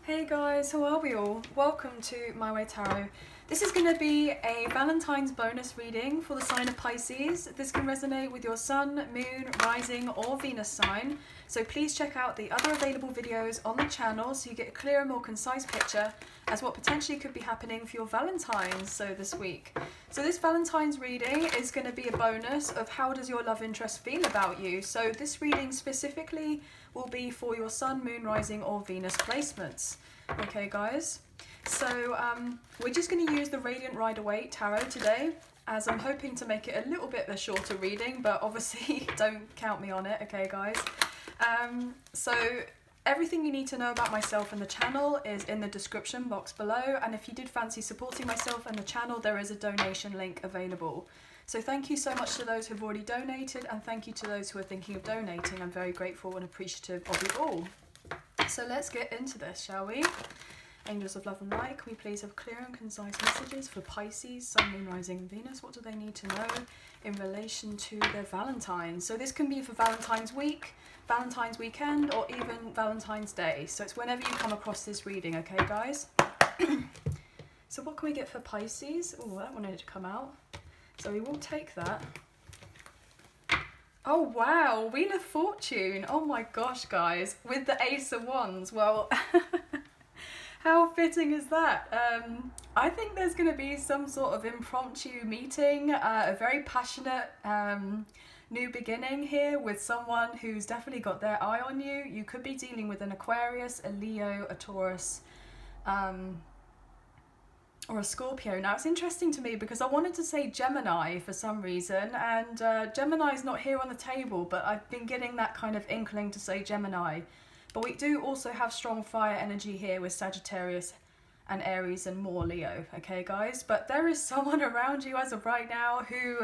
Hey guys, how are we all? Welcome to My Way Tarot. This is going to be a Valentine's bonus reading for the sign of Pisces. This can resonate with your sun, moon, rising or Venus sign. So please check out the other available videos on the channel so you get a clearer, more concise picture as what potentially could be happening for your Valentine's this week. So this Valentine's reading is going to be a bonus of how does your love interest feel about you. So this reading specifically will be for your sun, moon, rising or Venus placements. Okay guys, so we're just going to use the Radiant Rider-Waite tarot today, as I'm hoping to make it a little bit of a shorter reading, but obviously don't count me on it, okay guys. So everything you need to know about myself and the channel is in the description box below, and if you did fancy supporting myself and the channel, there is a donation link available. So thank you so much to those who've already donated, and thank you to those who are thinking of donating. I'm very grateful and appreciative of you all. So let's get into this, shall we? Angels of love and light, can we please have clear and concise messages for Pisces, Sun, Moon, Rising and Venus? What do they need to know in relation to their Valentine's? So this can be for Valentine's week, Valentine's weekend, or even Valentine's Day. So it's whenever you come across this reading, okay guys? So what can we get for Pisces? Oh, that wanted to come out. So we will take that. Oh wow, Wheel of Fortune. Oh my gosh guys, with the Ace of Wands. Well, how fitting is that? I think there's going to be some sort of impromptu meeting, a very passionate new beginning here with someone who's definitely got their eye on you. You could be dealing with an Aquarius, a Leo, a Taurus, or a Scorpio. Now it's interesting to me because I wanted to say Gemini for some reason, and Gemini's not here on the table, but I've been getting that kind of inkling to say Gemini. But we do also have strong fire energy here with Sagittarius and Aries and more Leo, okay guys? But there is someone around you as of right now who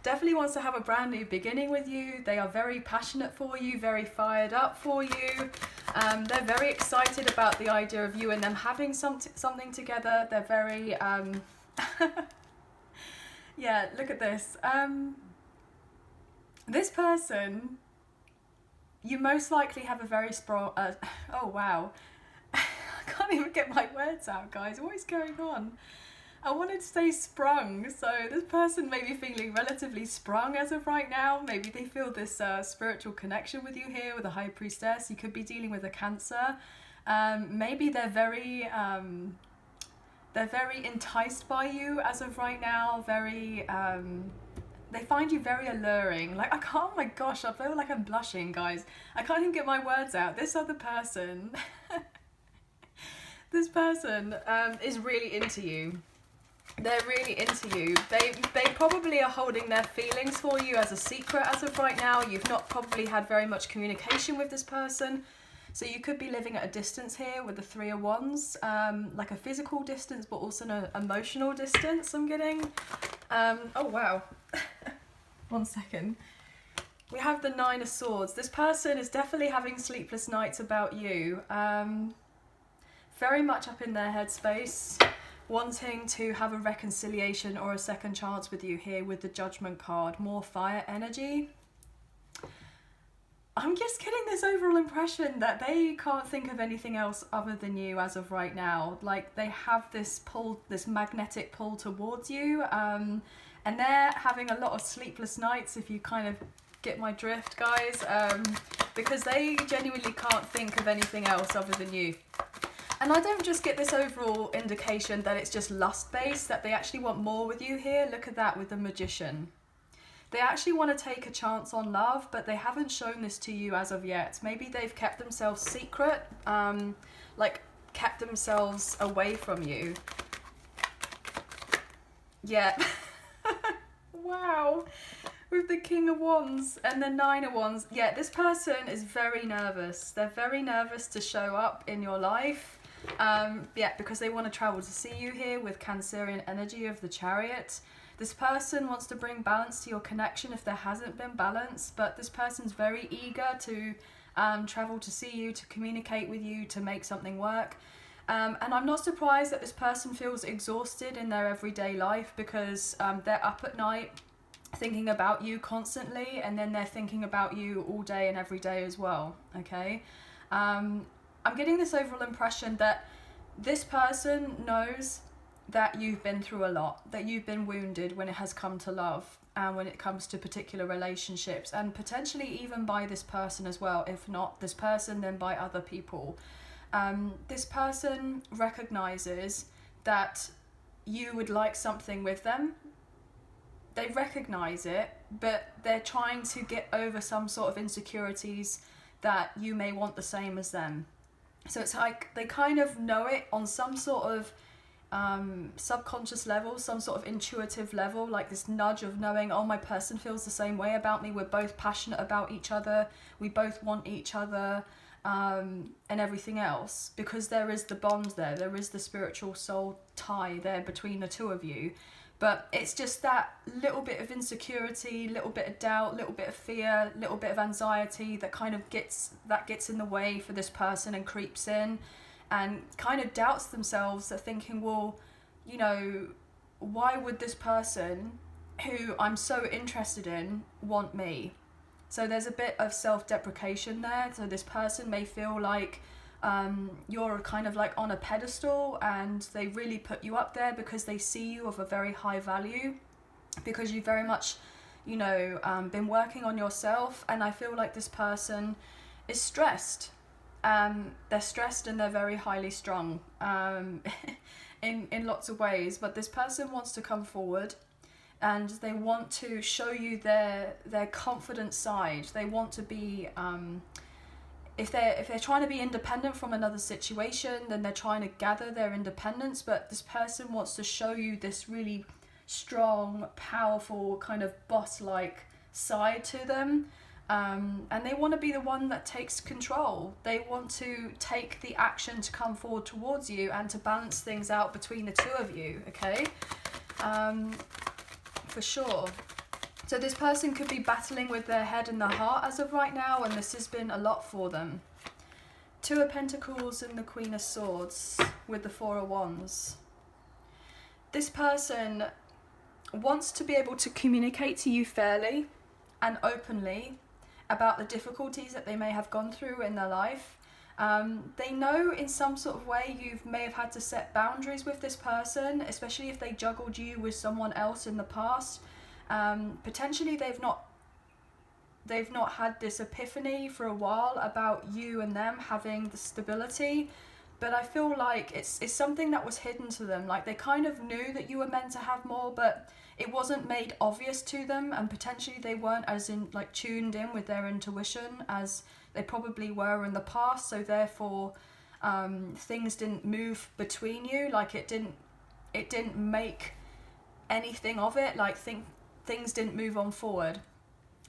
definitely wants to have a brand new beginning with you. They are very passionate for you, very fired up for you. They're very excited about the idea of you and them having something together. They're very, yeah, look at this. This person, you most likely have a very strong, oh wow. I can't even get my words out, guys. What is going on? I wanted to say sprung, so this person may be feeling relatively sprung as of right now. Maybe they feel this spiritual connection with you here with a High Priestess. You could be dealing with a Cancer. Maybe they're very enticed by you as of right now. Very, they find you very alluring. Like, I can't, oh my gosh, I feel like I'm blushing, guys. I can't even get my words out. This other person, this person is really into you. They're really into you. They probably are holding their feelings for you as a secret as of right now. You've not probably had very much communication with this person. So you could be living at a distance here with the Three of Wands, like a physical distance, but also an emotional distance, I'm getting. Oh, wow. One second. We have the Nine of Swords. This person is definitely having sleepless nights about you. Very much up in their headspace, wanting to have a reconciliation or a second chance with you here with the Judgment card. More fire energy. I'm just getting this overall impression that they can't think of anything else other than you as of right now. Like, they have this pull, this magnetic pull towards you, and they're having a lot of sleepless nights, if you kind of get my drift, guys, because they genuinely can't think of anything else other than you. And I don't just get this overall indication that it's just lust-based, that they actually want more with you here. Look at that with the Magician. They actually want to take a chance on love, but they haven't shown this to you as of yet. Maybe they've kept themselves secret, like kept themselves away from you. Yeah. Wow. With the King of Wands and the Nine of Wands. Yeah, this person is very nervous. They're very nervous to show up in your life. Yeah, because they want to travel to see you here with Cancerian energy of the Chariot. This person wants to bring balance to your connection if there hasn't been balance, but this person's very eager to travel to see you, to communicate with you, to make something work. And I'm not surprised that this person feels exhausted in their everyday life because they're up at night thinking about you constantly, and then they're thinking about you all day and every day as well, okay? I'm getting this overall impression that this person knows that you've been through a lot, that you've been wounded when it has come to love and when it comes to particular relationships, and potentially even by this person as well. If not this person, then by other people. This person recognizes that you would like something with them. They recognize it, but they're trying to get over some sort of insecurities that you may want the same as them. So it's like they kind of know it on some sort of subconscious level, some sort of intuitive level, like this nudge of knowing, oh, my person feels the same way about me, we're both passionate about each other, we both want each other, and everything else, because there is the bond there is the spiritual soul tie there between the two of you. But it's just that little bit of insecurity, little bit of doubt, little bit of fear, little bit of anxiety that kind of gets in the way for this person and creeps in and kind of doubts themselves. They're thinking, well, you know, why would this person who I'm so interested in want me? So there's a bit of self-deprecation there. So this person may feel like you're kind of like on a pedestal, and they really put you up there because they see you of a very high value, because you very much, you know, been working on yourself. And I feel like this person is stressed. They're stressed and they're very highly strung in lots of ways. But this person wants to come forward and they want to show you their confident side. They want to be if they're trying to be independent from another situation, then they're trying to gather their independence. But this person wants to show you this really strong, powerful, kind of boss-like side to them. And they want to be the one that takes control. They want to take the action to come forward towards you and to balance things out between the two of you, okay? For sure. So this person could be battling with their head and their heart as of right now, and this has been a lot for them. Two of Pentacles and the Queen of Swords with the Four of Wands. This person wants to be able to communicate to you fairly and openly about the difficulties that they may have gone through in their life. They know in some sort of way you may have had to set boundaries with this person, especially if they juggled you with someone else in the past. Potentially they've not had this epiphany for a while about you and them having the stability, but I feel like it's something that was hidden to them. Like they kind of knew that you were meant to have more, but it wasn't made obvious to them, and potentially they weren't as in like tuned in with their intuition as they probably were in the past. So therefore things didn't move between you. Like it didn't make anything of it. Like things didn't move on forward.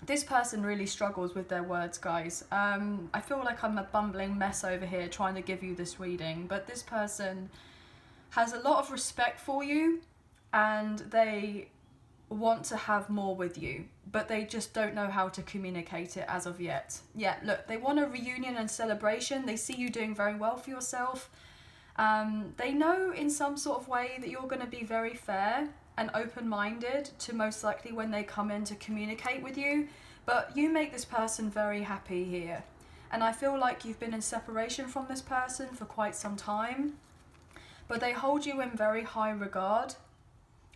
This person really struggles with their words, guys. I feel like I'm a bumbling mess over here trying to give you this reading, but this person has a lot of respect for you and they want to have more with you, but they just don't know how to communicate it as of yet. Yeah, look, they want a reunion and celebration. They see you doing very well for yourself. They know in some sort of way that you're going to be very fair and open-minded to most likely when they come in to communicate with you, but you make this person very happy here. And I feel like you've been in separation from this person for quite some time, but they hold you in very high regard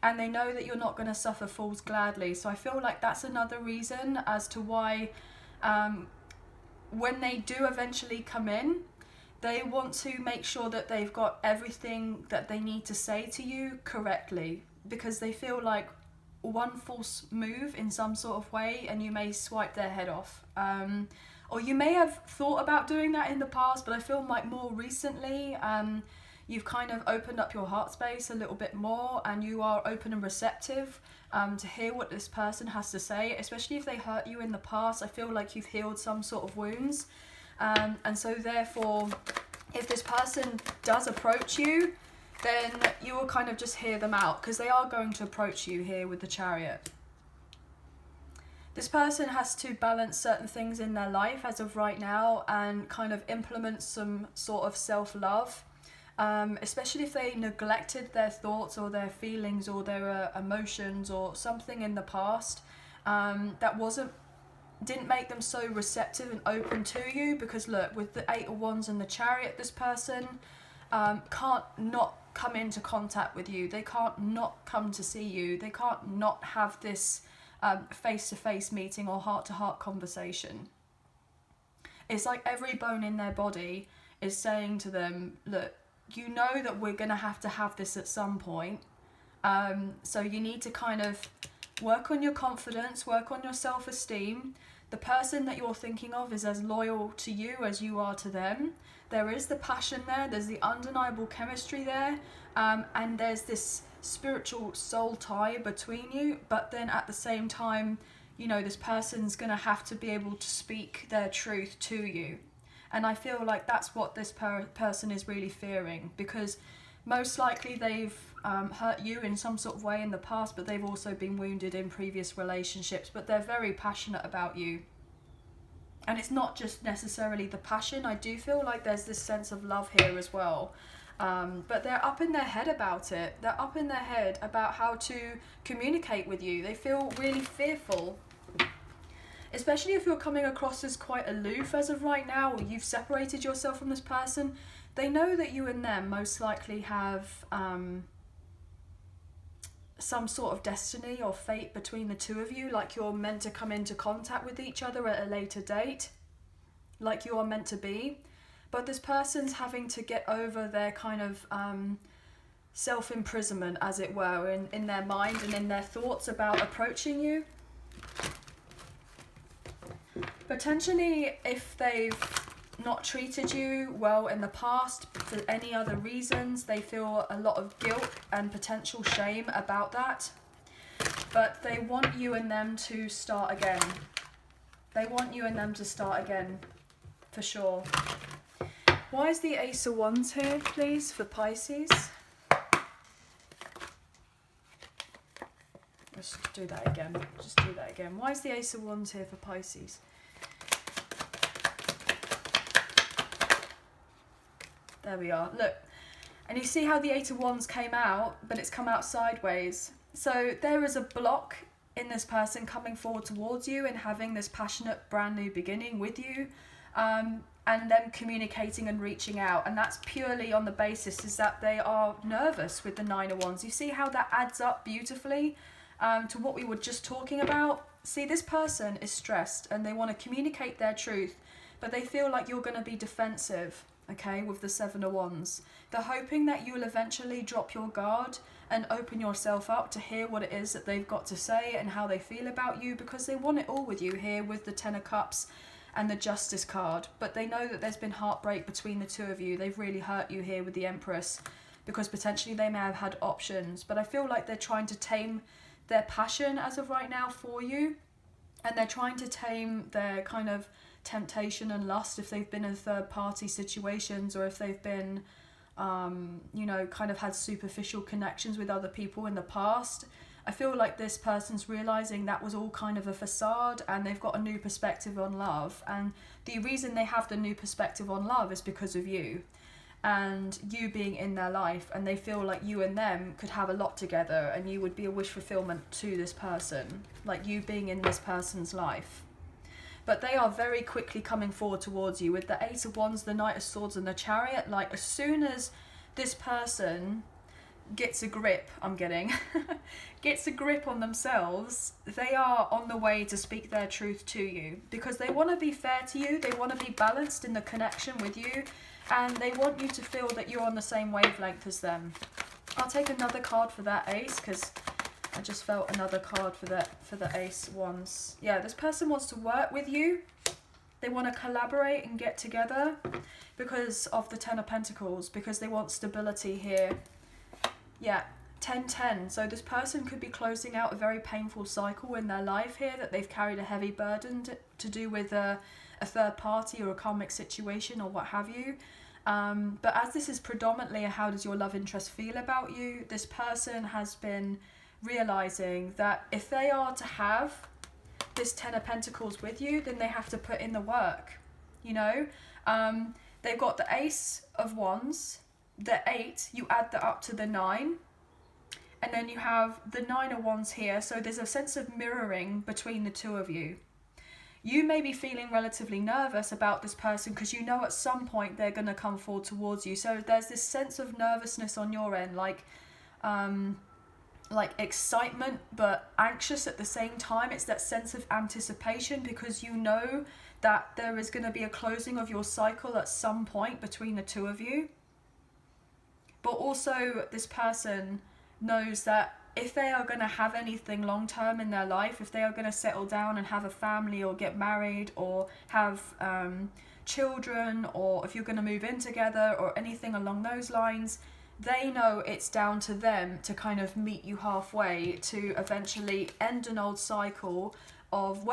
and they know that you're not going to suffer fools gladly. So I feel like that's another reason as to why when they do eventually come in, they want to make sure that they've got everything that they need to say to you correctly, because they feel like one false move in some sort of way and you may swipe their head off. Or you may have thought about doing that in the past, but I feel like more recently you've kind of opened up your heart space a little bit more and you are open and receptive to hear what this person has to say, especially if they hurt you in the past. I feel like you've healed some sort of wounds. And so therefore, if this person does approach you, then you will kind of just hear them out, because they are going to approach you here with the Chariot. This person has to balance certain things in their life as of right now and kind of implement some sort of self-love, especially if they neglected their thoughts or their feelings or their emotions or something in the past that wasn't didn't make them so receptive and open to you, because look, with the Eight of Wands and the Chariot, this person can't not come into contact with you. They can't not come to see you. They can't not have this face-to-face meeting or heart-to-heart conversation. It's like every bone in their body is saying to them, look, you know that we're going to have this at some point. So you need to kind of work on your confidence, work on your self-esteem. The person that you're thinking of is as loyal to you as you are to them. There is the passion there, there's the undeniable chemistry there, and there's this spiritual soul tie between you, but then at the same time, you know, this person's going to have to be able to speak their truth to you. And I feel like that's what this person is really fearing, because most likely they've hurt you in some sort of way in the past, but they've also been wounded in previous relationships, but they're very passionate about you. And it's not just necessarily the passion. I do feel like there's this sense of love here as well. But they're up in their head about it. They're up in their head about how to communicate with you. They feel really fearful. Especially if you're coming across as quite aloof as of right now, or you've separated yourself from this person. They know that you and them most likely have some sort of destiny or fate between the two of you, like you're meant to come into contact with each other at a later date, like you are meant to be. But this person's having to get over their kind of self-imprisonment, as it were, in their mind and in their thoughts about approaching you. Potentially, if they've not treated you well in the past for any other reasons, they feel a lot of guilt and potential shame about that. But they want you and them to start again. They want you and them to start again, for sure. Why is the Ace of Wands here, please, for Pisces? Let's do that again. Just do that again. Why is the Ace of Wands here for Pisces? There we are. Look, and you see how the Eight of Wands came out, but it's come out sideways. So there is a block in this person coming forward towards you and having this passionate brand new beginning with you, and them communicating and reaching out. And that's purely on the basis is that they are nervous with the Nine of Wands. You see how that adds up beautifully to what we were just talking about? See, this person is stressed and they want to communicate their truth, but they feel like you're going to be defensive. Okay, with the Seven of Wands. They're hoping that you will eventually drop your guard and open yourself up to hear what it is that they've got to say and how they feel about you, because they want it all with you here with the Ten of Cups and the Justice card. But they know that there's been heartbreak between the two of you. They've really hurt you here with the Empress, because potentially they may have had options. But I feel like they're trying to tame their passion as of right now for you. And they're trying to tame their kind of temptation and lust if they've been in third party situations, or if they've been you know, kind of had superficial connections with other people in the past. I feel like this person's realizing that was all kind of a facade, and they've got a new perspective on love. And the reason they have the new perspective on love is because of you and you being in their life, and they feel like you and them could have a lot together and you would be a wish fulfillment to this person, like you being in this person's life. But they are very quickly coming forward towards you with the Eight of Wands, the Knight of Swords and the Chariot. Like as soon as this person gets a grip, gets a grip on themselves, they are on the way to speak their truth to you, because they want to be fair to you, they want to be balanced in the connection with you, and they want you to feel that you're on the same wavelength as them. I'll take another card for that Ace, because I just felt another card for the Ace of Wands. Yeah, this person wants to work with you. They want to collaborate and get together because of the Ten of Pentacles, because they want stability here. Yeah, 10-10. So this person could be closing out a very painful cycle in their life here, that they've carried a heavy burden to do with a third party or a karmic situation or what have you. But as this is predominantly a how does your love interest feel about you, this person has been realizing that if they are to have this Ten of Pentacles with you, then they have to put in the work, you know. They've got the Ace of Wands, the 8, you add that up to the 9, and then you have the Nine of Wands here. So there's a sense of mirroring between the two of you. you may be feeling relatively nervous about this person because you know at some point they're going to come forward towards you. So there's this sense of nervousness on your end, like excitement but anxious at the same time. It's that sense of anticipation because you know that there is going to be a closing of your cycle at some point between the two of you. But also this person knows that if they are going to have anything long term in their life, if they are going to settle down and have a family or get married or have children, or if you're going to move in together or anything along those lines, they know it's down to them to kind of meet you halfway to eventually end an old cycle of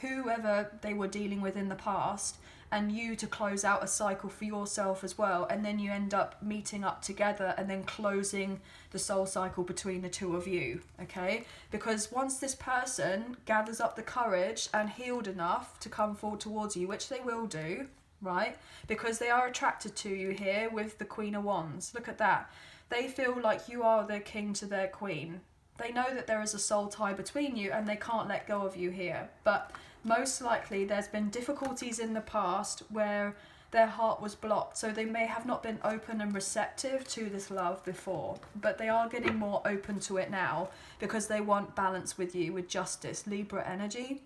whoever they were dealing with in the past, and you to close out a cycle for yourself as well, and then you end up meeting up together and then closing the soul cycle between the two of you, okay? Because once this person gathers up the courage and healed enough to come forward towards you, which they will do, right? Because they are attracted to you here with the Queen of Wands. Look at that. They feel like you are their king to their queen. They know that there is a soul tie between you and they can't let go of you here. But most likely there's been difficulties in the past where their heart was blocked, so they may have not been open and receptive to this love before, but they are getting more open to it now because they want balance with you, with justice, Libra energy.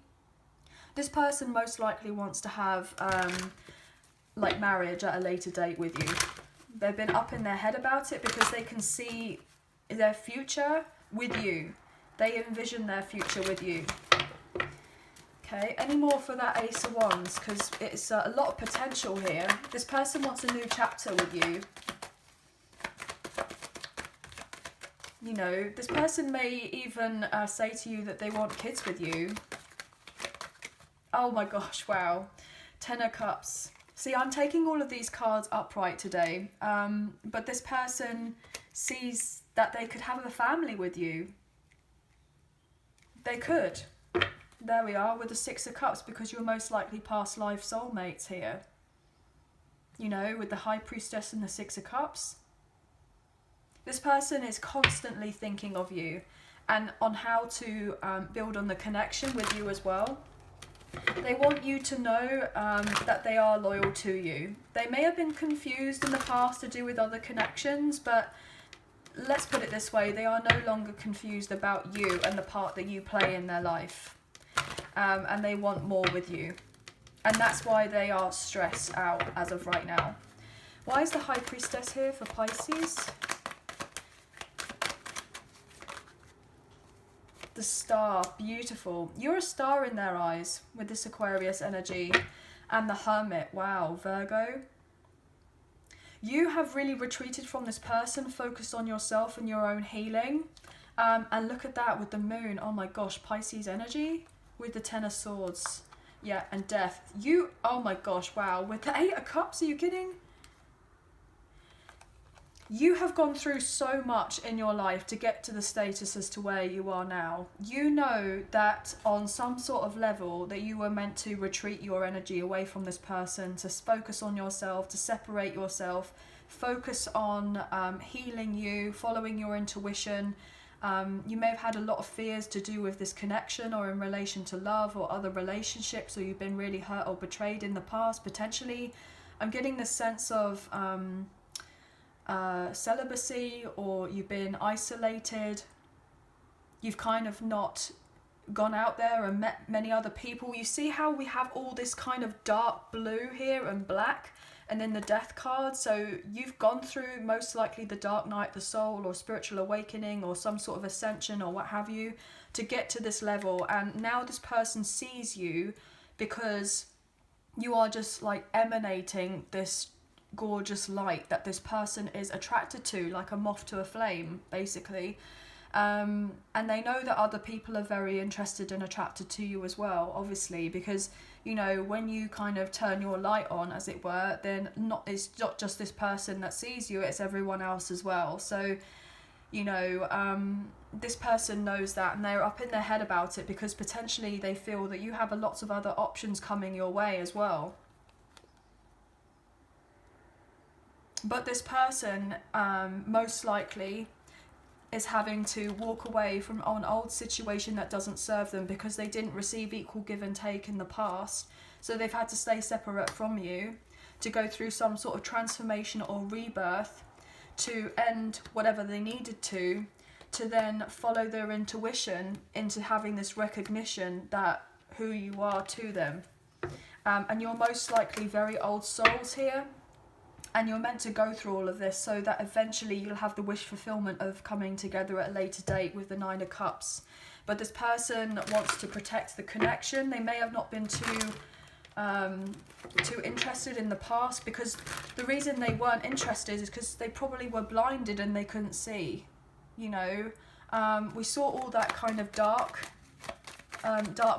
This person most likely wants to have marriage at a later date with you. They've been up in their head about it because they can see their future with you. They envision their future with you. Okay, any more for that Ace of Wands? Because it's a lot of potential here. This person wants a new chapter with you. You know, this person may even say to you that they want kids with you. Oh my gosh, wow. Ten of Cups. See, I'm taking all of these cards upright today. But this person sees that they could have a family with you. They could. There we are with the Six of Cups, because you're most likely past life soulmates here. You know, with the High Priestess and the Six of Cups. This person is constantly thinking of you and on how to build on the connection with you as well. They want you to know that they are loyal to you. They may have been confused in the past to do with other connections, but let's put it this way, they are no longer confused about you and the part that you play in their life. And they want more with you. And that's why they are stressed out as of right now. Why is the High Priestess here for Pisces? The Star, beautiful. You're a star in their eyes with this Aquarius energy. And the Hermit, wow, Virgo. You have really retreated from this person, focused on yourself and your own healing. And look at that with the Moon. Oh my gosh, Pisces energy with the Ten of Swords. Yeah, and Death. You, oh my gosh, wow. With the Eight of Cups, are you kidding? You have gone through so much in your life to get to the status as to where you are now. You know that on some sort of level that you were meant to retreat your energy away from this person, to focus on yourself, to separate yourself, focus on healing you, following your intuition. You may have had a lot of fears to do with this connection or in relation to love or other relationships, or you've been really hurt or betrayed in the past, potentially. I'm getting this sense of celibacy, or you've been isolated. You've kind of not gone out there and met many other people. You see how we have all this kind of dark blue here and black, and then the Death card. So you've gone through most likely the dark night of the soul, or spiritual awakening, or some sort of ascension, or what have you, to get to this level. And now this person sees you because you are just like emanating this gorgeous light that this person is attracted to, like a moth to a flame, basically. And they know that other people are very interested and attracted to you as well, obviously, because, you know, when you kind of turn your light on, as it were, then it's not just this person that sees you, it's everyone else as well. So, you know, this person knows that, and they're up in their head about it because potentially they feel that you have lots of other options coming your way as well. But this person, most likely, is having to walk away from an old situation that doesn't serve them because they didn't receive equal give and take in the past. So they've had to stay separate from you to go through some sort of transformation or rebirth to end whatever they needed to then follow their intuition into having this recognition that who you are to them. And you're most likely very old souls here, and you're meant to go through all of this so that eventually you'll have the wish fulfillment of coming together at a later date with the Nine of Cups. But this person wants to protect the connection. They may have not been too interested in the past, because the reason they weren't interested is because they probably were blinded and they couldn't see. You know, we saw all that kind of dark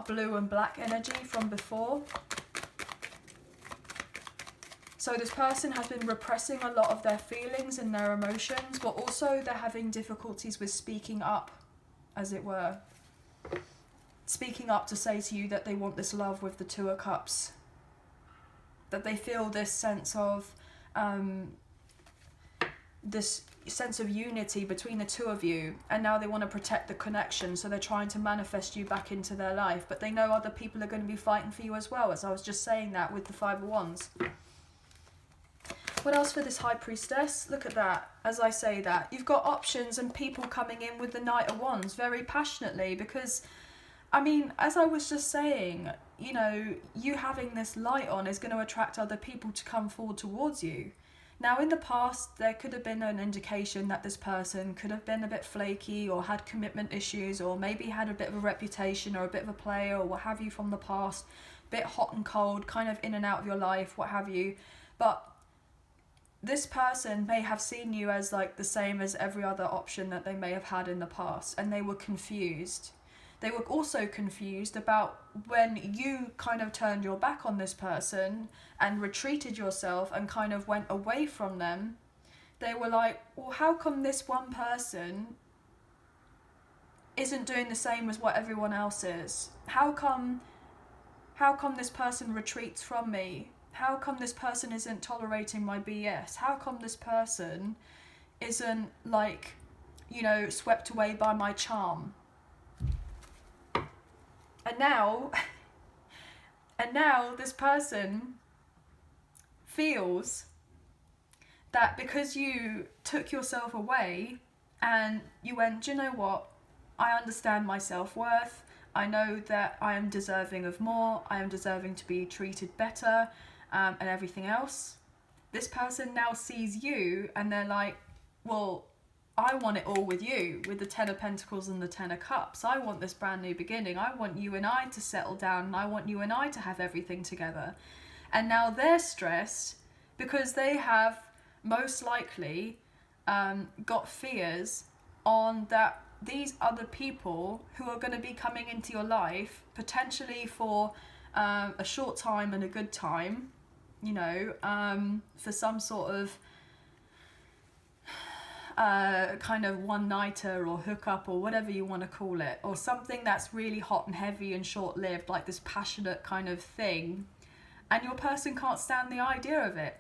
blue and black energy from before. So this person has been repressing a lot of their feelings and their emotions, but also they're having difficulties with speaking up, as it were. Speaking up to say to you that they want this love with the Two of Cups. That they feel this sense of unity between the two of you, and now they want to protect the connection, so they're trying to manifest you back into their life. But they know other people are going to be fighting for you as well, as I was just saying that with the Five of Wands. What else for this High Priestess? Look at that. As I say that, you've got options and people coming in with the Knight of Wands very passionately, because, I mean, as I was just saying, you know, you having this light on is going to attract other people to come forward towards you. Now, in the past, there could have been an indication that this person could have been a bit flaky or had commitment issues, or maybe had a bit of a reputation or a bit of a player or what have you from the past, a bit hot and cold, kind of in and out of your life, what have you. But this person may have seen you as like the same as every other option that they may have had in the past, and they were confused. They were also confused about when you kind of turned your back on this person and retreated yourself and kind of went away from them. They were like, well, how come this one person isn't doing the same as what everyone else is? How come this person retreats from me? How come this person isn't tolerating my BS? How come this person isn't, like, you know, swept away by my charm? And now this person feels that because you took yourself away and you went, do you know what? I understand my self-worth. I know that I am deserving of more. I am deserving to be treated better. And everything else. This person now sees you and they're like, well, I want it all with you, with the Ten of Pentacles and the Ten of Cups. I want this brand new beginning. I want you and I to settle down, and I want you and I to have everything together. And now they're stressed because they have most likely got fears on that these other people who are going to be coming into your life, potentially for a short time and a good time, you know, for some sort of kind of one-nighter or hookup or whatever you want to call it, or something that's really hot and heavy and short-lived, like this passionate kind of thing, and your person can't stand the idea of it.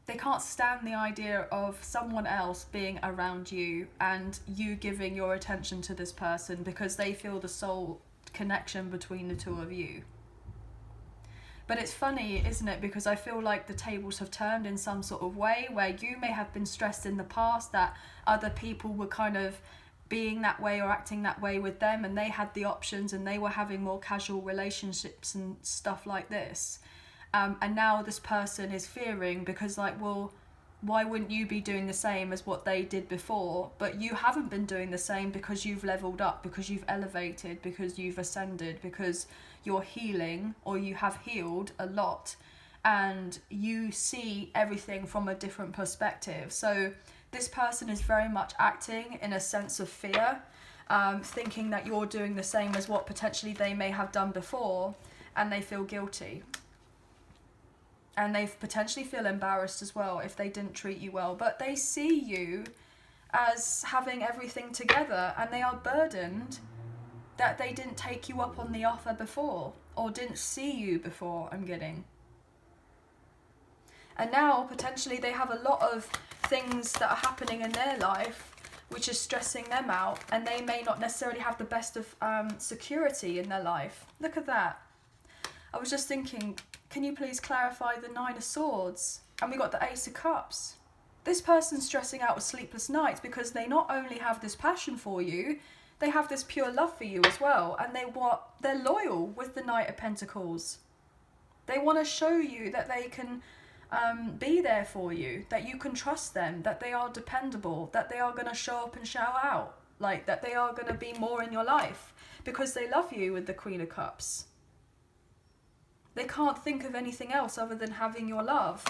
They can't stand the idea of someone else being around you and you giving your attention to this person, because they feel the soul connection between the two of you. But it's funny, isn't it? Because I feel like the tables have turned in some sort of way, where you may have been stressed in the past that other people were kind of being that way or acting that way with them, and they had the options and they were having more casual relationships and stuff like this. And now this person is fearing because, like, well, why wouldn't you be doing the same as what they did before? But you haven't been doing the same because you've leveled up, because you've elevated, because you've ascended, because you're healing, or you have healed a lot, and you see everything from a different perspective. So this person is very much acting in a sense of fear, thinking that you're doing the same as what potentially they may have done before, and they feel guilty. And they potentially feel embarrassed as well if they didn't treat you well. But they see you as having everything together, and they are burdened that they didn't take you up on the offer before, or didn't see you before, I'm getting. And now potentially they have a lot of things that are happening in their life which is stressing them out, and they may not necessarily have the best of security in their life. Look at that. I was just thinking, can you please clarify the Nine of Swords? And we got the Ace of Cups. This person's stressing out with sleepless nights because they not only have this passion for you, they have this pure love for you as well, and they're loyal with the Knight of Pentacles. They want to show you that they can be there for you, that you can trust them, that they are dependable, that they are going to show up and shout out, like that they are going to be more in your life because they love you with the Queen of Cups. They can't think of anything else other than having your love,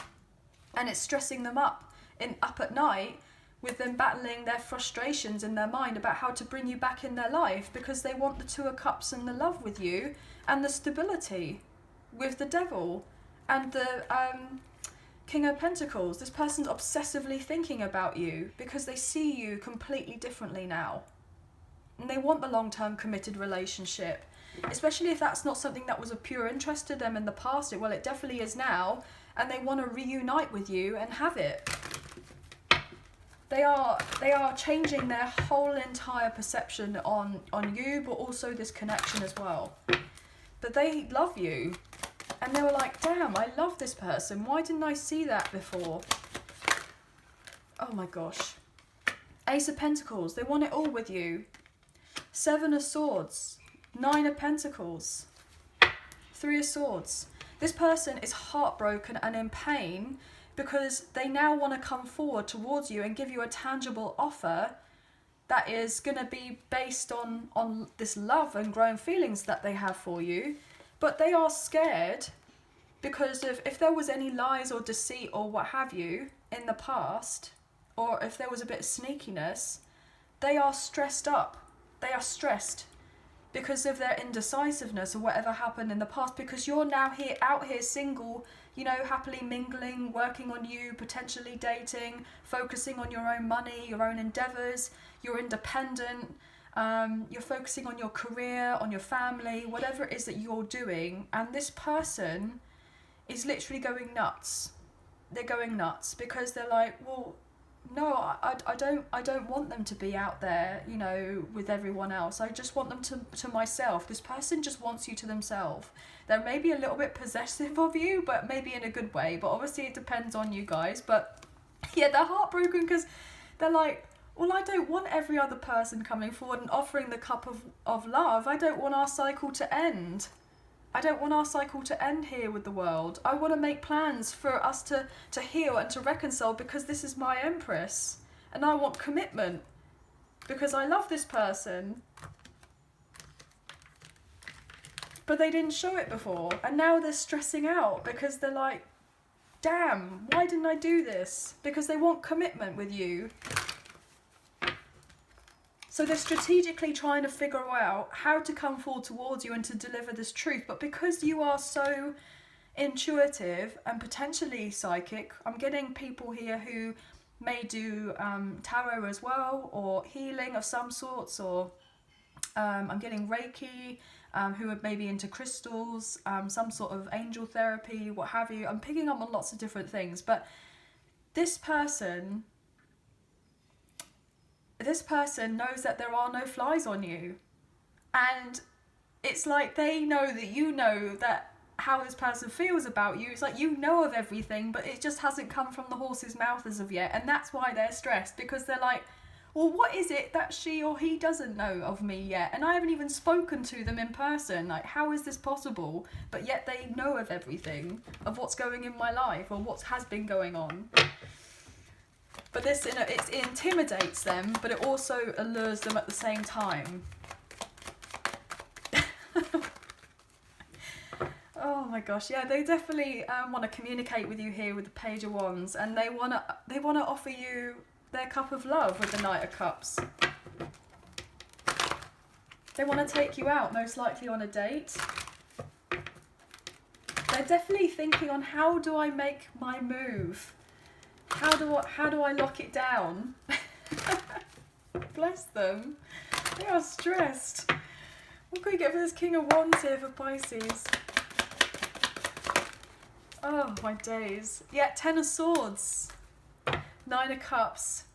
and it's stressing them up at night with them battling their frustrations in their mind about how to bring you back in their life because they want the Two of Cups and the love with you and the stability with the Devil and the King of Pentacles. This person's obsessively thinking about you because they see you completely differently now. And they want the long-term committed relationship, especially if that's not something that was of pure interest to them in the past. Well, it definitely is now, and they want to reunite with you and have it. They are changing their whole entire perception on you, but also this connection as well. But they love you. And they were like, damn, I love this person. Why didn't I see that before? Oh my gosh. Ace of Pentacles. They want it all with you. Seven of Swords. Nine of Pentacles. Three of Swords. This person is heartbroken and in pain because they now want to come forward towards you and give you a tangible offer that is going to be based on this love and growing feelings that they have for you. But they are scared because if there was any lies or deceit or what have you in the past, or if there was a bit of sneakiness, they are stressed up. They are stressed because of their indecisiveness or whatever happened in the past, because you're now out here single, you know, happily mingling, working on you, potentially dating, focusing on your own money, your own endeavours, you're independent, you're focusing on your career, on your family, whatever it is that you're doing, and this person is literally going nuts. They're going nuts because they're like, well, no, I don't want them to be out there, you know, with everyone else. I just want them to myself. This person just wants you to themselves. They're maybe a little bit possessive of you, but maybe in a good way. But obviously it depends on you guys. But yeah, they're heartbroken because they're like, well, I don't want every other person coming forward and offering the cup of love. I don't want our cycle to end. I don't want our cycle to end here with the world. I want to make plans for us to heal and to reconcile because this is my Empress. And I want commitment because I love this person. But they didn't show it before. And now they're stressing out because they're like, damn, why didn't I do this? Because they want commitment with you. So they're strategically trying to figure out how to come forward towards you and to deliver this truth. But because you are so intuitive and potentially psychic, I'm getting people here who may do tarot as well, or healing of some sorts, or I'm getting Reiki, who are maybe into crystals, some sort of angel therapy, what have you. I'm picking up on lots of different things. But this person knows that there are no flies on you, and it's like they know that you know that how this person feels about you. It's like you know of everything, but it just hasn't come from the horse's mouth as of yet, and that's why they're stressed, because they're like, well, what is it that she or he doesn't know of me yet, and I haven't even spoken to them in person? Like, how is this possible? But yet they know of everything, of what's going in my life or what has been going on. But this, it intimidates them, but it also allures them at the same time. Oh my gosh, yeah, they definitely want to communicate with you here with the Page of Wands, and they want to offer you their cup of love with the Knight of Cups. They want to take you out, most likely on a date. They're definitely thinking on, how do I make my move? How do I lock it down? Bless them. They are stressed. What can we get for this King of Wands here for Pisces? Oh, my days. Yeah, Ten of Swords. Nine of Cups.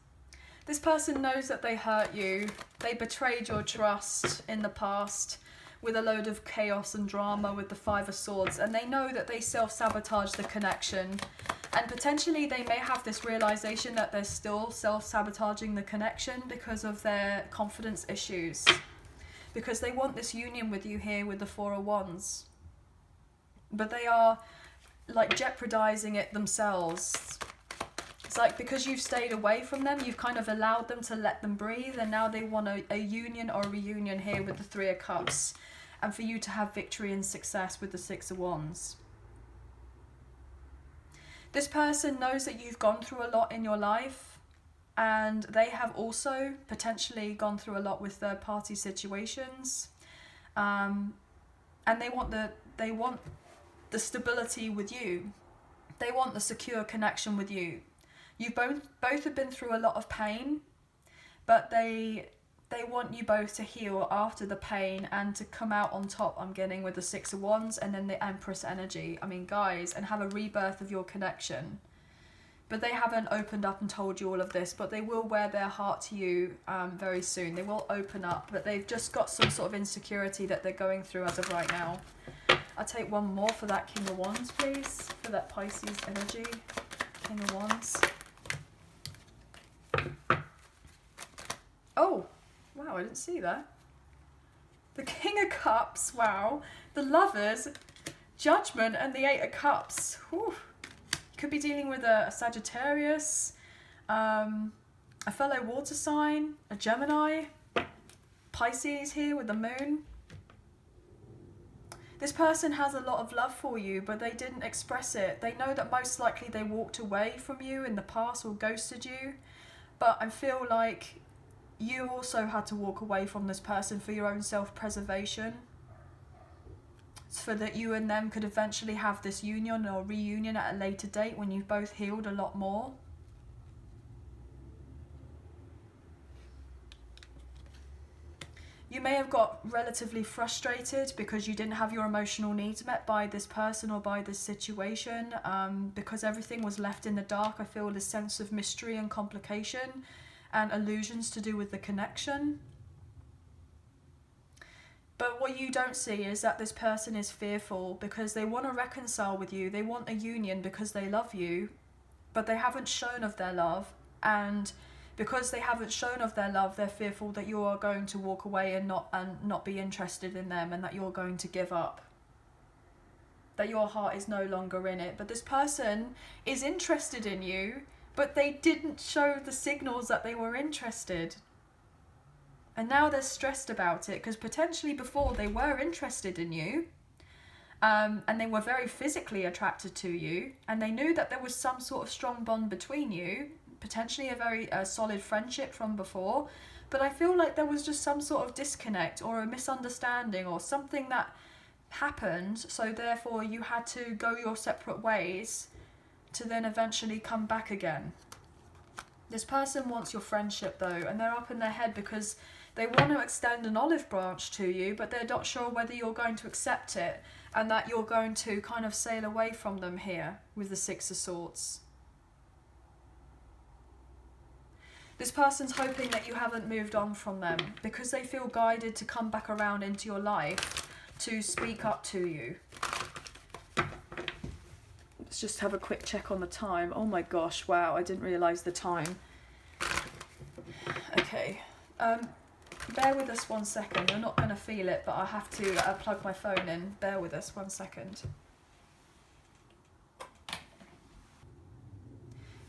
This person knows that they hurt you. They betrayed your trust in the past with a load of chaos and drama with the Five of Swords, and they know that they self-sabotage the connection, and potentially they may have this realization that they're still self-sabotaging the connection because of their confidence issues, because they want this union with you here with the Four of Wands, but they are like jeopardizing it themselves. It's like because you've stayed away from them, you've kind of allowed them to let them breathe, and now they want a union or a reunion here with the Three of Cups, and for you to have victory and success with the Six of Wands. This person knows that you've gone through a lot in your life, and they have also potentially gone through a lot with third-party situations, and they want the stability with you. They want the secure connection with you. You both have been through a lot of pain, but they want you both to heal after the pain and to come out on top, I'm getting, with the Six of Wands and then the Empress energy. I mean, guys, and have a rebirth of your connection. But they haven't opened up and told you all of this, but they will wear their heart to you very soon. They will open up, but they've just got some sort of insecurity that they're going through as of right now. I'll take one more for that King of Wands, please, for that Pisces energy. King of Wands. Oh, wow, I didn't see that. The King of Cups, wow. The Lovers, Judgement, and the Eight of Cups. Whew. You could be dealing with a Sagittarius, a fellow water sign, a Gemini, Pisces here with the Moon. This person has a lot of love for you, but they didn't express it. They know that most likely they walked away from you in the past or ghosted you. But I feel like you also had to walk away from this person for your own self-preservation. So that you and them could eventually have this union or reunion at a later date when you've both healed a lot more. You may have got relatively frustrated because you didn't have your emotional needs met by this person or by this situation, because everything was left in the dark. I feel this sense of mystery and complication and illusions to do with the connection. But what you don't see is that this person is fearful because they want to reconcile with you. They want a union because they love you, but they haven't shown of their love, and because they haven't shown of their love, they're fearful that you are going to walk away and not be interested in them, and that you're going to give up. That your heart is no longer in it. But this person is interested in you, but they didn't show the signals that they were interested. And now they're stressed about it because potentially before they were interested in you, and they were very physically attracted to you, and they knew that there was some sort of strong bond between you, potentially a very solid friendship from before, but I feel like there was just some sort of disconnect or a misunderstanding or something that happened, so therefore you had to go your separate ways to then eventually come back again. This person wants your friendship though, and they're up in their head because they want to extend an olive branch to you, but they're not sure whether you're going to accept it and that you're going to kind of sail away from them here with the Six of Swords. This person's hoping that you haven't moved on from them because they feel guided to come back around into your life to speak up to you. Let's just have a quick check on the time. Oh my gosh, wow, I didn't realise the time. Okay, bear with us 1 second. You're not going to feel it, but I have to plug my phone in. Bear with us 1 second.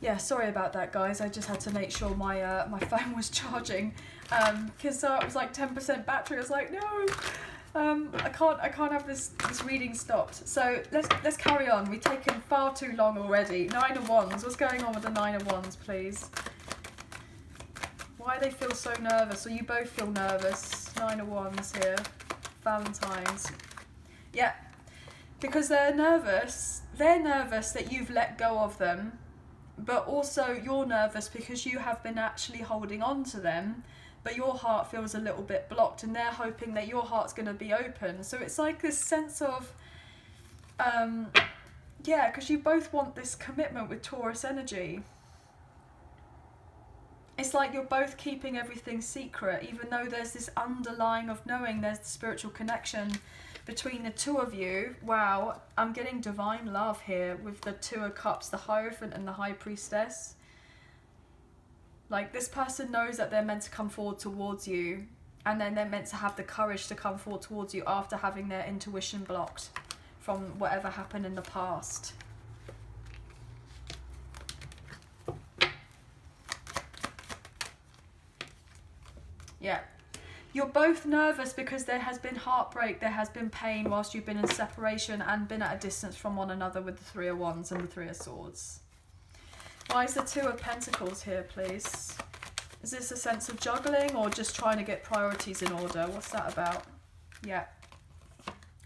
Yeah, sorry about that, guys. I just had to make sure my my phone was charging, because it was like 10% battery. I was like, no, I can't have this reading stopped. So let's carry on. We've taken far too long already. Nine of Wands. What's going on with the Nine of Wands, please? Why do they feel so nervous? Or you both feel nervous? Nine of Wands here. Valentine's. Yeah, because they're nervous. They're nervous that you've let go of them. But also you're nervous because you have been actually holding on to them, but your heart feels a little bit blocked, and they're hoping that your heart's going to be open. So it's like this sense of, yeah, because you both want this commitment with Taurus energy. It's like you're both keeping everything secret, even though there's this underlying of knowing there's the spiritual connection between the two of you. Wow, I'm getting divine love here with the Two of Cups, the Hierophant and the High Priestess. Like, this person knows that they're meant to come forward towards you, and then they're meant to have the courage to come forward towards you after having their intuition blocked from whatever happened in the past. Yeah. You're both nervous because there has been heartbreak, there has been pain whilst you've been in separation and been at a distance from one another with the Three of Wands and the Three of Swords. Why is the Two of Pentacles here, please? Is this a sense of juggling or just trying to get priorities in order? What's that about? Yeah.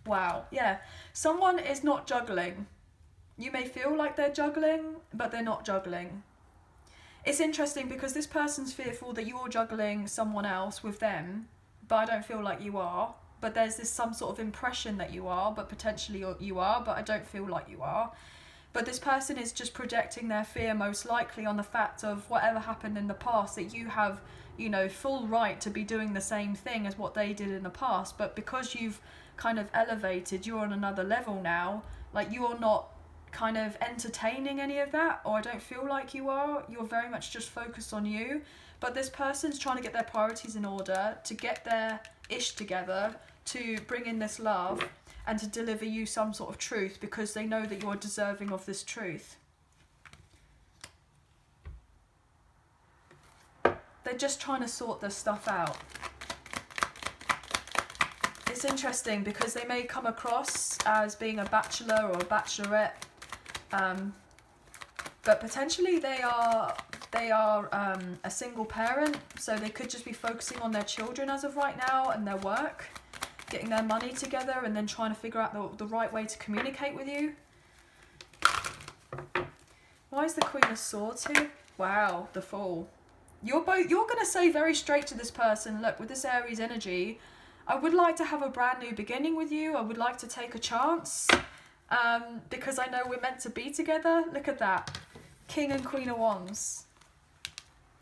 Wow. Yeah. Someone is not juggling. You may feel like they're juggling, but they're not juggling. It's interesting because this person's fearful that you're juggling someone else with them, but I don't feel like you are. But there's this some sort of impression that you are, but potentially you are, but I don't feel like you are. But this person is just projecting their fear most likely on the fact of whatever happened in the past, that you have, you know, full right to be doing the same thing as what they did in the past. But because you've kind of elevated, you're on another level now, like you're not kind of entertaining any of that, or I don't feel like you are. You're very much just focused on you. But this person's trying to get their priorities in order, to get their ish together, to bring in this love, and to deliver you some sort of truth because they know that you're deserving of this truth. They're just trying to sort this stuff out. It's interesting because they may come across as being a bachelor or a bachelorette, but potentially they are a single parent, so they could just be focusing on their children as of right now and their work, getting their money together and then trying to figure out the right way to communicate with you. Why is the Queen of Swords here? Wow, the Fool. You're going to say very straight to this person, look, with this Aries energy, I would like to have a brand new beginning with you. I would like to take a chance because I know we're meant to be together. Look at that. King and Queen of Wands.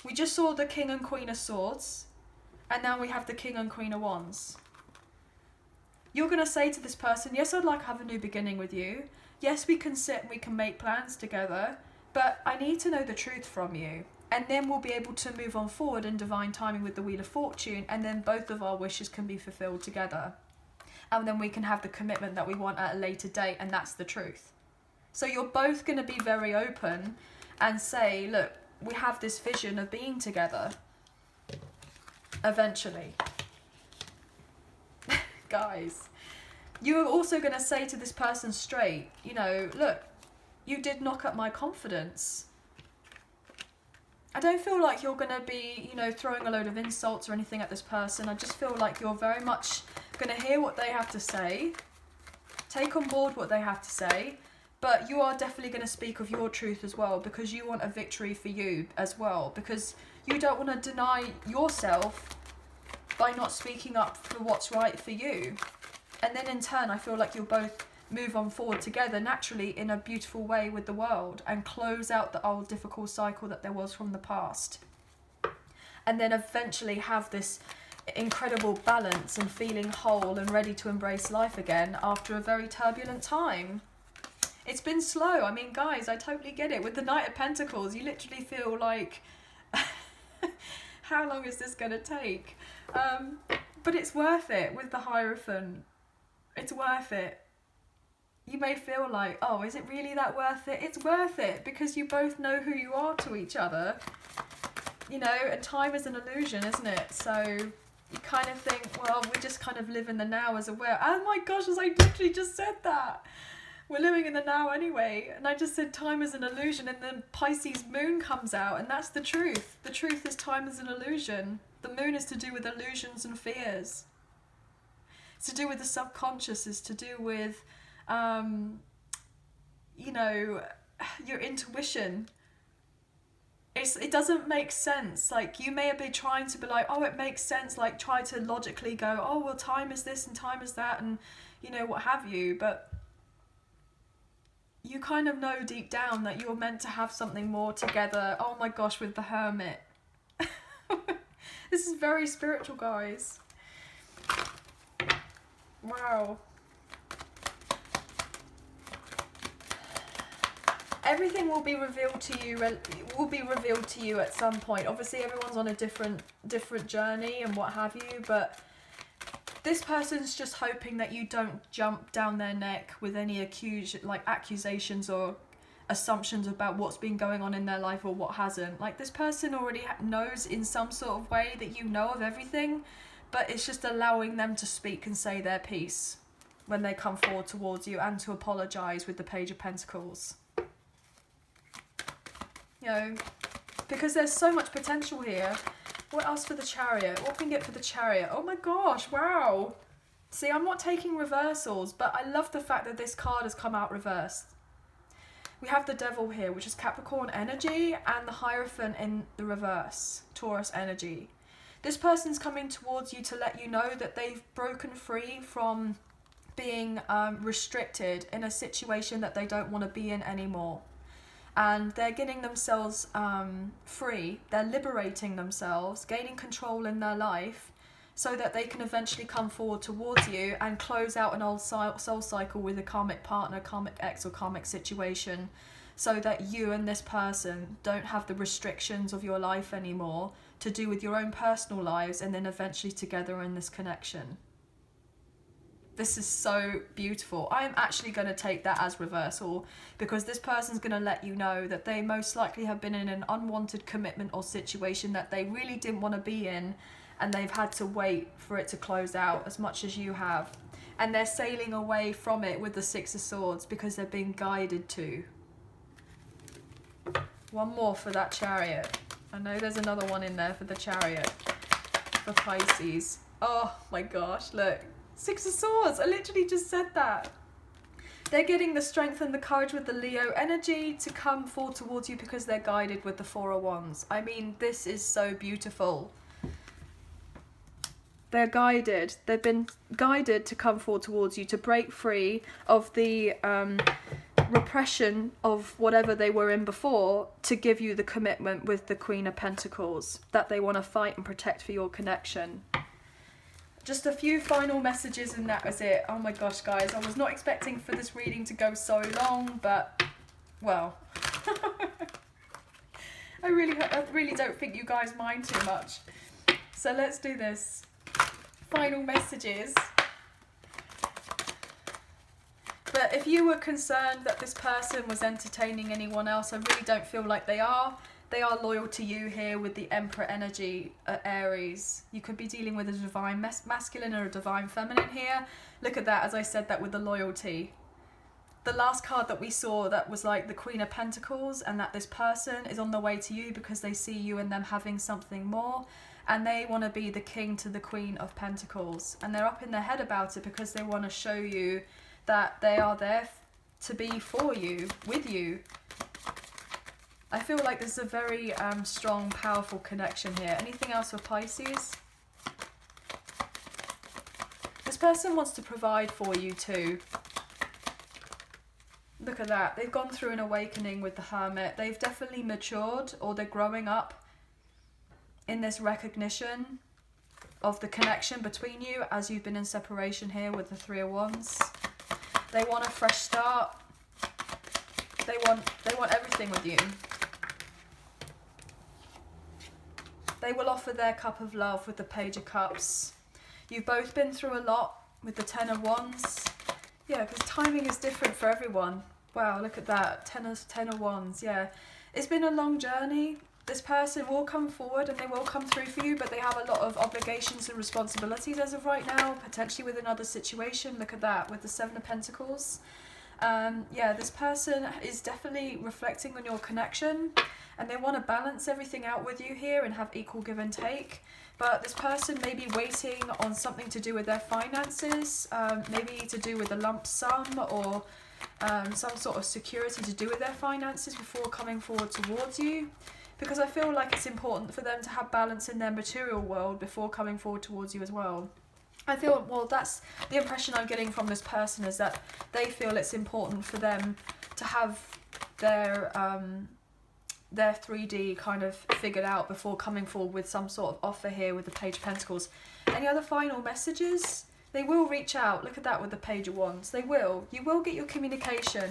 We just saw the King and Queen of Swords, and now we have the King and Queen of Wands. You're going to say to this person, yes, I'd like to have a new beginning with you. Yes, we can sit and we can make plans together, but I need to know the truth from you. And then we'll be able to move on forward in divine timing with the Wheel of Fortune, and then both of our wishes can be fulfilled together. And then we can have the commitment that we want at a later date, and that's the truth. So you're both going to be very open and say, look, we have this vision of being together eventually. Guys, you're also going to say to this person straight, you know, look, you did knock up my confidence. I don't feel like you're going to be, you know, throwing a load of insults or anything at this person. I just feel like you're very much going to hear what they have to say, take on board what they have to say, but you are definitely going to speak of your truth as well, because you want a victory for you as well, because you don't want to deny yourself by not speaking up for what's right for you. And then in turn, I feel like you'll both move on forward together naturally in a beautiful way with the world and close out the old difficult cycle that there was from the past. And then eventually have this incredible balance and feeling whole and ready to embrace life again after a very turbulent time. It's been slow. I mean, guys, I totally get it. With the Knight of Pentacles, you literally feel like, how long is this going to take? But it's worth it with the Hierophant. It's worth it. You may feel like, oh, is it really that worth it? It's worth it because you both know who you are to each other. You know, and time is an illusion, isn't it? So you kind of think, well, we just kind of live in the now as aware. Oh my gosh, as I literally just said that. We're living in the now anyway. And I just said time is an illusion, and then Pisces moon comes out, and that's the truth. The truth is time is an illusion. The moon is to do with illusions and fears. It's to do with the subconscious. It's to do with, you know, your intuition. It doesn't make sense. Like, you may be trying to be like, oh, it makes sense. Like, try to logically go, oh, well, time is this and time is that and, you know, what have you. But you kind of know deep down that you're meant to have something more together. Oh my gosh, with the Hermit. This is very spiritual, guys. Wow. Everything will be revealed to you. At some point. Obviously, everyone's on a different journey and what have you. But this person's just hoping that you don't jump down their neck with any accusations or assumptions about what's been going on in their life or what hasn't. Like, this person already knows in some sort of way that you know of everything, but it's just allowing them to speak and say their piece when they come forward towards you, and to apologise with the Page of Pentacles. You know, because there's so much potential here. What else for the Chariot? What can we get for the Chariot? Oh my gosh, wow. See, I'm not taking reversals, but I love the fact that this card has come out reversed. We have the Devil here, which is Capricorn energy, and the Hierophant in the reverse, Taurus energy. This person's coming towards you to let you know that they've broken free from being restricted in a situation that they don't want to be in anymore. And they're getting themselves free. They're liberating themselves, gaining control in their life, so that they can eventually come forward towards you and close out an old soul cycle with a karmic partner, karmic ex, or karmic situation, so that you and this person don't have the restrictions of your life anymore to do with your own personal lives, and then eventually together in this connection. This is so beautiful. I'm actually going to take that as reversal, because this person's going to let you know that they most likely have been in an unwanted commitment or situation that they really didn't want to be in, and they've had to wait for it to close out as much as you have. And they're sailing away from it with the Six of Swords because they're being guided to. One more for that Chariot. I know there's another one in there for the Chariot. For Pisces. Oh my gosh, look. Six of Swords. I literally just said that. They're getting the strength and the courage with the Leo energy to come forward towards you because they're guided with the Four of Wands. I mean, this is so beautiful. They're guided. They've been guided to come forward towards you, to break free of the repression of whatever they were in before, to give you the commitment with the Queen of Pentacles that they want to fight and protect for your connection. Just a few final messages and that was it. Oh my gosh, guys, I was not expecting for this reading to go so long, but, well, I really don't think you guys mind too much. So let's do this. Final messages. But if you were concerned that this person was entertaining anyone else, I really don't feel like they are. They are loyal to you here with the Emperor energy, Aries. You could be dealing with a divine masculine or a divine feminine here. Look at that, as I said, that with the loyalty. The last card that we saw, that was like the Queen of Pentacles, and that this person is on the way to you because they see you and them having something more. And they want to be the King to the Queen of Pentacles. And they're up in their head about it because they want to show you that they are there to be for you, with you. I feel like there's a very strong, powerful connection here. Anything else for Pisces? This person wants to provide for you too. Look at that. They've gone through an awakening with the Hermit. They've definitely matured, or they're growing up in this recognition of the connection between you as you've been in separation here with the Three of Wands. They want a fresh start. They want everything with you. They will offer their cup of love with the Page of Cups. You've both been through a lot with the Ten of Wands. Yeah, because timing is different for everyone. Wow, look at that. Ten of Wands, yeah. It's been a long journey. This person will come forward and they will come through for you, but they have a lot of obligations and responsibilities as of right now, potentially with another situation. Look at that, with the Seven of Pentacles. Yeah, this person is definitely reflecting on your connection, and they want to balance everything out with you here and have equal give and take. But this person may be waiting on something to do with their finances, maybe to do with a lump sum, or some sort of security to do with their finances before coming forward towards you. Because I feel like it's important for them to have balance in their material world before coming forward towards you as well. I feel, well, that's the impression I'm getting from this person, is that they feel it's important for them to have their their 3D kind of figured out before coming forward with some sort of offer here with the Page of Pentacles. Any other final messages? They will reach out. Look at that with the Page of Wands. They will. You will get your communication.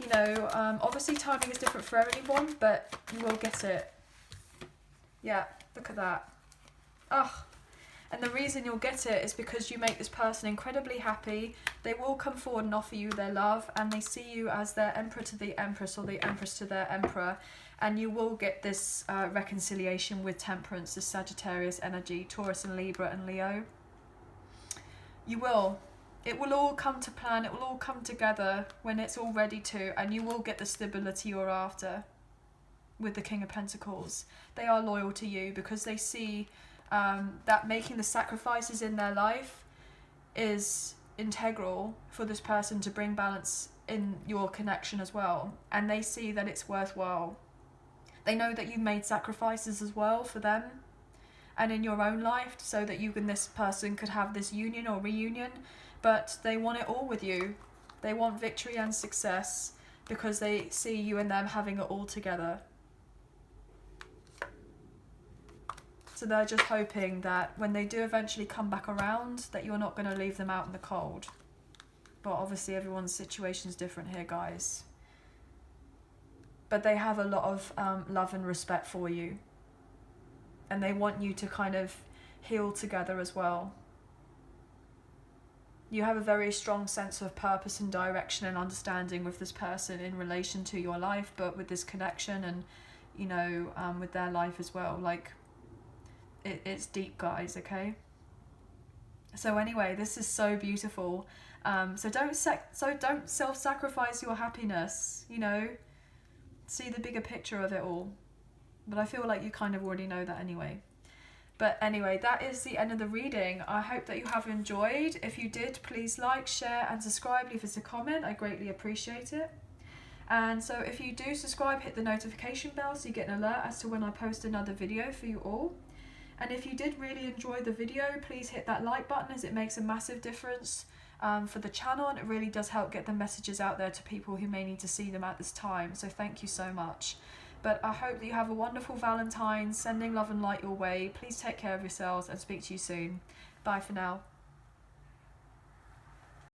You know, obviously timing is different for everyone, but you will get it. Yeah, look at that. Ugh. And the reason you'll get it is because you make this person incredibly happy. They will come forward and offer you their love, and they see you as their emperor to the empress, or the empress to their emperor. And you will get this reconciliation with Temperance, the Sagittarius energy, Taurus and Libra and Leo. You will. It will all come to plan. It will all come together when it's all ready to, and you will get the stability you're after with the King of Pentacles. They are loyal to you because they see that making the sacrifices in their life is integral for this person to bring balance in your connection as well. And they see that it's worthwhile. They know that you've made sacrifices as well for them and in your own life, so that you and this person could have this union or reunion. But they want it all with you. They want victory and success because they see you and them having it all together. So they're just hoping that when they do eventually come back around, that you're not going to leave them out in the cold. But obviously everyone's situation is different here, guys. But they have a lot of love and respect for you. And they want you to kind of heal together as well. You have a very strong sense of purpose and direction and understanding with this person in relation to your life, but with this connection and, you know, with their life as well. Like, it's deep, guys, okay? So anyway, this is so beautiful. So don't self-sacrifice your happiness, you know? See the bigger picture of it all. But I feel like you kind of already know that anyway. But anyway, that is the end of the reading. I hope that you have enjoyed. If you did, please like, share and subscribe. Leave us a comment. I greatly appreciate it. And so if you do subscribe, hit the notification bell so you get an alert as to when I post another video for you all. And if you did really enjoy the video, please hit that like button, as it makes a massive difference for the channel, and it really does help get the messages out there to people who may need to see them at this time. So thank you so much. But I hope that you have a wonderful Valentine's, sending love and light your way. Please take care of yourselves and speak to you soon. Bye for now.